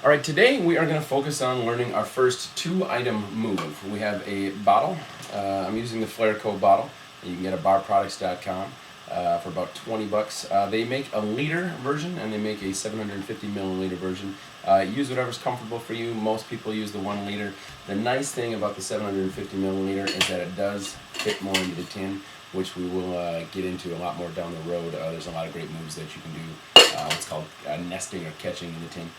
All right, today we are going to focus on learning our first two-item move. We have a bottle. I'm using the Flair bottle. You can get it at barproducts.com for about 20 bucks. They make a liter version and they make a 750 milliliter version. Use whatever's comfortable for you. Most people use the 1 liter. The nice thing about the 750 milliliter is that it does fit more into the tin, which we will get into a lot more down the road. There's a lot of great moves that you can do. What's called nesting or catching in the tin.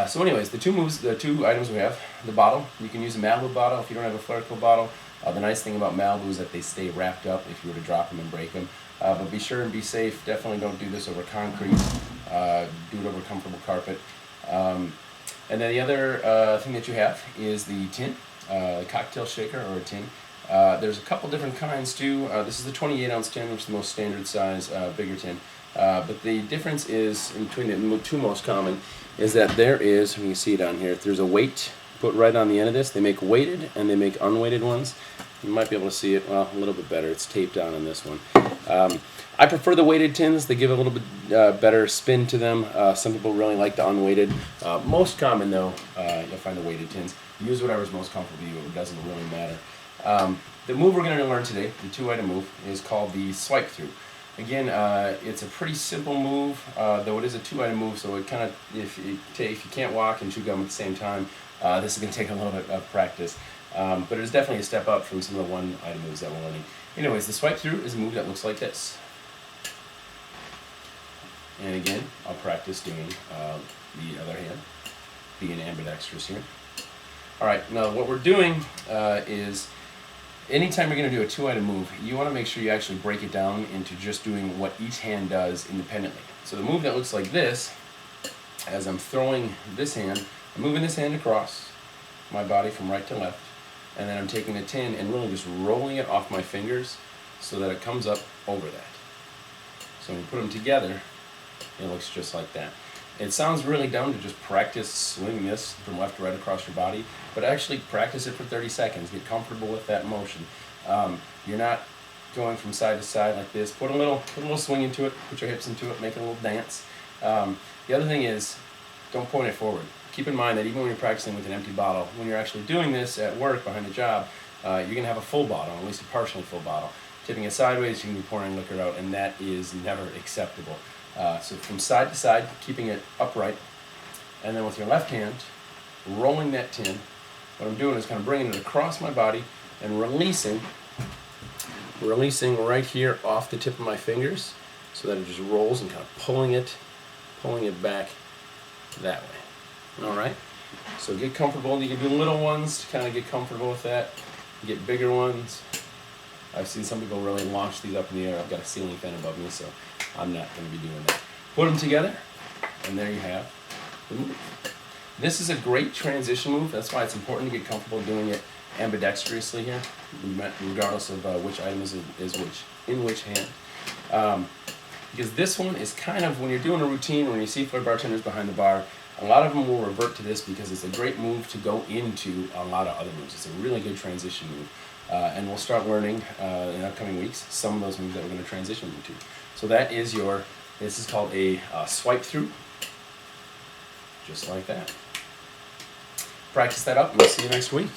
So anyways, the two items we have, the bottle. You can use a Malibu bottle if you don't have a Flair bottle. The nice thing about Malibu is that they stay wrapped up if you were to drop them and break them. But be sure and be safe. Definitely don't do this over concrete. Do it over comfortable carpet. And then the other thing that you have is the tin, a cocktail shaker or a tin. There's a couple different kinds too. This is the 28-ounce tin, which is the most standard size, bigger tin. But the difference is, in between the two most common, is that there is, you can see it on here, there's a weight put right on the end of this. They make weighted and they make unweighted ones. You might be able to see it, well, a little bit better. It's taped on in this one. I prefer the weighted tins. They give a little bit better spin to them. Some people really like the unweighted. Most common, though, you'll find the weighted tins. Use whatever's most comfortable to you. It doesn't really matter. The move we're going to learn today, the two-item move, is called the swipe through. Again, it's a pretty simple move, though it is a two-item move, so it kind of, if you can't walk and chew gum at the same time, this is going to take a little bit of practice. But it is definitely a step up from some of the one-item moves that we're learning. Anyways, the swipe through is a move that looks like this. And again, I'll practice doing the other hand, being ambidextrous here. Alright, now what we're doing is, anytime you're going to do a two-item move, you want to make sure you actually break it down into just doing what each hand does independently. So the move that looks like this, as I'm throwing this hand, I'm moving this hand across my body from right to left, and then I'm taking the tin and really just rolling it off my fingers so that it comes up over that. So when you put them together, it looks just like that. It sounds really dumb to just practice swinging this from left to right across your body, but actually practice it for 30 seconds. Get comfortable with that motion. You're not going from side to side like this. Put a little swing into it. Put your hips into it. Make a little dance. The other thing is, don't point it forward. Keep in mind that even when you're practicing with an empty bottle, when you're actually doing this at work behind the job, you're going to have a full bottle, at least a partially full bottle. Tipping it sideways, you can be pouring liquor out, and that is never acceptable. So from side to side, keeping it upright, and then with your left hand, rolling that tin. What I'm doing is kind of bringing it across my body and releasing right here off the tip of my fingers so that it just rolls, and kind of pulling it back that way. Alright? So get comfortable. You can do little ones to kind of get comfortable with that. You get bigger ones. I've seen some people really launch these up in the air. I've got a ceiling fan above me, so I'm not going to be doing that. Put them together, and there you have the move. This is a great transition move. That's why it's important to get comfortable doing it ambidextrously here, regardless of which item is in which hand. Because this one is kind of, when you're doing a routine, when you see Flair bartenders behind the bar, a lot of them will revert to this because it's a great move to go into a lot of other moves. It's a really good transition move. And we'll start learning in upcoming weeks some of those moves that we're going to transition into. So that is this is called a swipe through, just like that. Practice that up, and we'll see you next week.